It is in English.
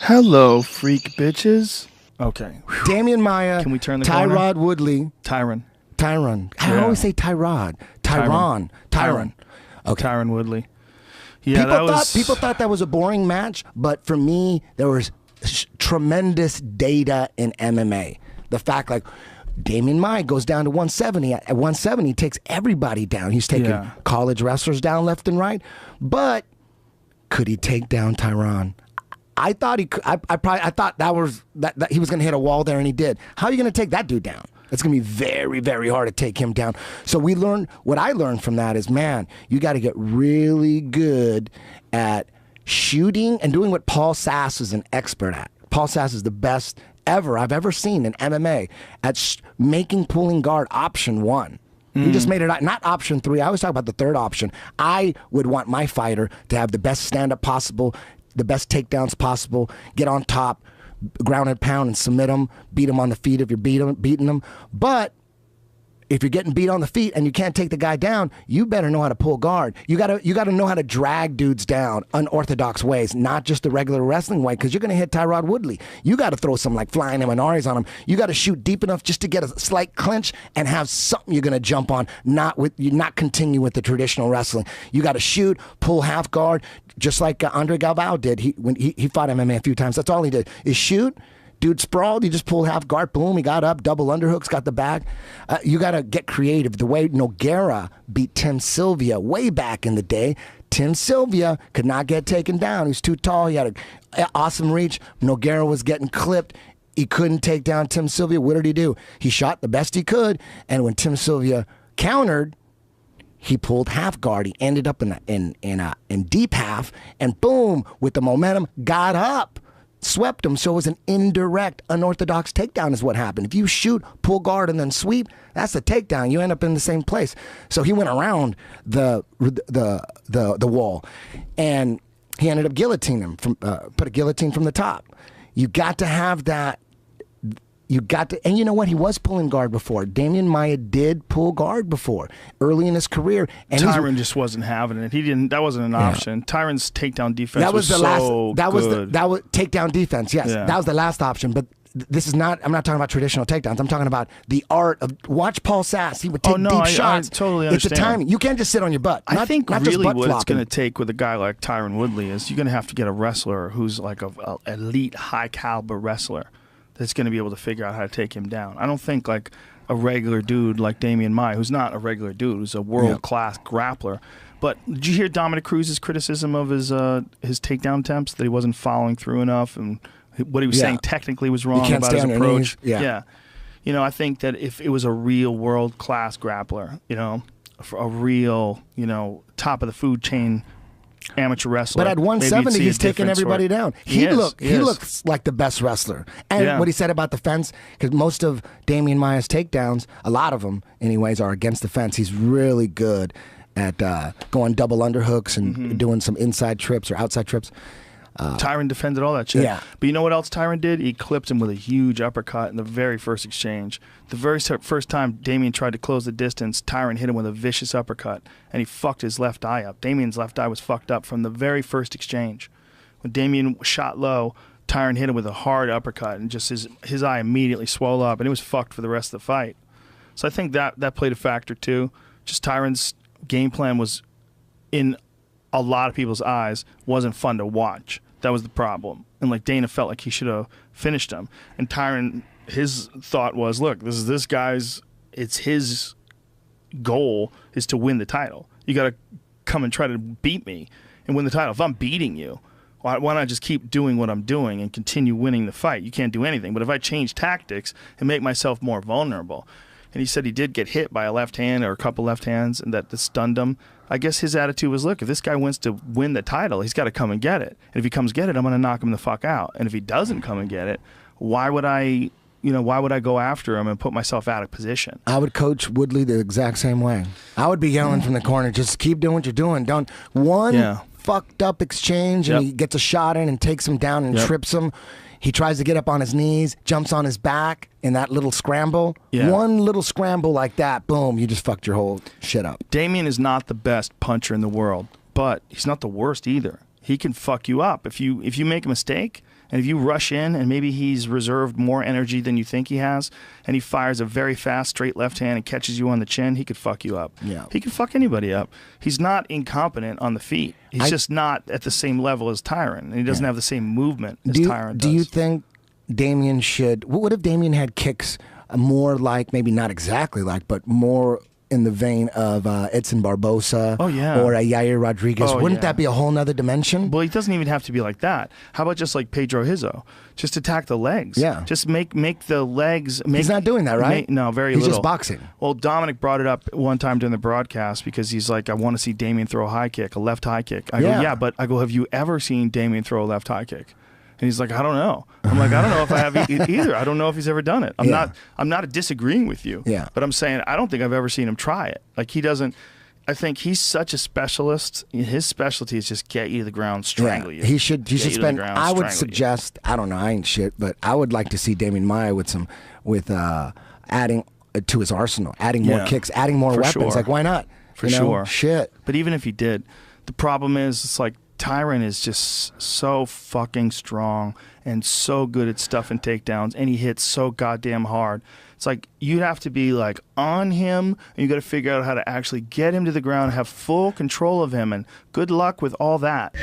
Hello, freak bitches. Okay. Damian Maia. Can we turn the corner? Tyrod Woodley. Tyron. I always say Tyrod. Tyron. Okay. Tyron Woodley. Yeah, people thought that was a boring match, but for me, there was tremendous data in MMA. The fact, like, Damian Maia goes down to 170. At 170, he takes everybody down. He's taking college wrestlers down left and right. But could he take down Tyron? I thought he could. I thought that he was going to hit a wall there, and he did. How are you going to take that dude down? It's going to be very, very hard to take him down. So what I learned from that is, man, you got to get really good at shooting and doing what Paul Sass is an expert at. Paul Sass is the best I've ever seen in MMA at making pulling guard option 1. He just made it not option 3. I always talk about the third option. I would want my fighter to have the best stand-up possible, the best takedowns possible, get on top, ground and pound and submit them, beat them on the feet if you're beating them. But if you're getting beat on the feet and you can't take the guy down, you better know how to pull guard. You gotta know how to drag dudes down unorthodox ways, not just the regular wrestling way, because you're gonna hit Tyrod Woodley. You gotta throw some like flying Eminaris on him. You gotta shoot deep enough just to get a slight clinch and have something you're gonna jump on, not continue with the traditional wrestling. You gotta shoot, pull half guard, just like Andre Galvao did. When he fought MMA a few times. That's all he did is shoot. Dude sprawled, he just pulled half guard, boom, he got up, double underhooks, got the back. You got to get creative. The way Nogueira beat Tim Sylvia way back in the day, Tim Sylvia could not get taken down. He was too tall, he had an awesome reach. Nogueira was getting clipped. He couldn't take down Tim Sylvia. What did he do? He shot the best he could, and when Tim Sylvia countered, he pulled half guard. He ended up in deep half, and boom, with the momentum, got up. Swept him, so it was an indirect, unorthodox takedown is what happened. If you shoot, pull guard, and then sweep, that's the takedown. You end up in the same place. So he went around the wall, and he ended up guillotining him, put a guillotine from the top. You got to have that. And you know what? He was pulling guard before. Damian Maia did pull guard before, early in his career. And Tyron just wasn't having it. He didn't. That wasn't an option. Tyron's takedown defense was the so good. That was takedown defense. Yes, that was the last option. But this is not. I'm not talking about traditional takedowns. I'm talking about the art of. Watch Paul Sass. He would take deep shots. I totally understand. It's the timing. You can't just sit on your butt. I think really what it's going to take with a guy like Tyron Woodley is you're going to have to get a wrestler who's like a elite, high caliber wrestler that's going to be able to figure out how to take him down. I don't think like a regular dude like Damian Maia, who's not a regular dude, who's a world-class grappler. But did you hear Dominic Cruz's criticism of his takedown attempts, that he wasn't following through enough, and what he was saying technically was wrong about his approach? Yeah. You know, I think that if it was a real world-class grappler, you know, a real, you know, top of the food chain amateur wrestler. But at 170, he's taking everybody down. He looks like the best wrestler. And what he said about the fence, because most of Damian Maia's takedowns, a lot of them anyways, are against the fence. He's really good at going double underhooks and doing some inside trips or outside trips. Tyron defended all that shit. Yeah. But you know what else Tyron did? He clipped him with a huge uppercut in the very first exchange. The very first time Damian tried to close the distance, Tyron hit him with a vicious uppercut, and he fucked his left eye up. Damian's left eye was fucked up from the very first exchange. When Damian shot low, Tyron hit him with a hard uppercut, and just his eye immediately swelled up, and it was fucked for the rest of the fight. So I think that played a factor too. Just Tyron's game plan was, in a lot of people's eyes, wasn't fun to watch. That was the problem. And like Dana felt like he should have finished him. And Tyron, his thought was, look, this guy's, it's his goal is to win the title. You got to come and try to beat me and win the title. If I'm beating you, why not just keep doing what I'm doing and continue winning the fight? You can't do anything. But if I change tactics and make myself more vulnerable. And he said he did get hit by a left hand or a couple left hands, and that stunned him. I guess his attitude was, look, if this guy wants to win the title, he's got to come and get it. And if he comes get it, I'm going to knock him the fuck out. And if he doesn't come and get it, why would I go after him and put myself out of position? I would coach Woodley the exact same way. I would be yelling from the corner, just keep doing what you're doing. Don't fucked up exchange, and he gets a shot in and takes him down and trips him. He tries to get up on his knees, jumps on his back in that little scramble. Yeah. One little scramble like that, boom, you just fucked your whole shit up. Damian is not the best puncher in the world, but he's not the worst either. he can fuck you up. If you make a mistake and if you rush in and maybe he's reserved more energy than you think he has and he fires a very fast straight left hand and catches you on the chin, he could fuck you up. Yeah. He could fuck anybody up. He's not incompetent on the feet. He's just not at the same level as Tyron, and he doesn't have the same movement as Tyron does. Do you think Damian should... What if Damian had kicks more like, maybe not exactly like, but more in the vein of Edson Barbosa or a Yair Rodriguez? Wouldn't that be a whole nother dimension? Well, he doesn't even have to be like that. How about just like Pedro Hizo? Just attack the legs. Yeah. Just make the legs... He's not doing that, right? No, very little. He's just boxing. Well, Dominic brought it up one time during the broadcast because he's like, I want to see Damian throw a high kick, a left high kick. I go, yeah, but I go, have you ever seen Damian throw a left high kick? And he's like, I don't know. I'm like, I don't know if I have either. I don't know if he's ever done it. I'm not disagreeing with you. Yeah. But I'm saying I don't think I've ever seen him try it. Like he doesn't. I think he's such a specialist. His specialty is just get you to the ground, strangle you. He should spend. I would suggest. I don't know. I ain't shit, but I would like to see Damian Maia with adding to his arsenal, adding more kicks, adding more weapons. Sure. Like why not? For sure. Shit. But even if he did, the problem is it's like Tyron is just so fucking strong and so good at stuffing takedowns, and he hits so goddamn hard. It's like you'd have to be like on him, and you got to figure out how to actually get him to the ground, have full control of him, and good luck with all that.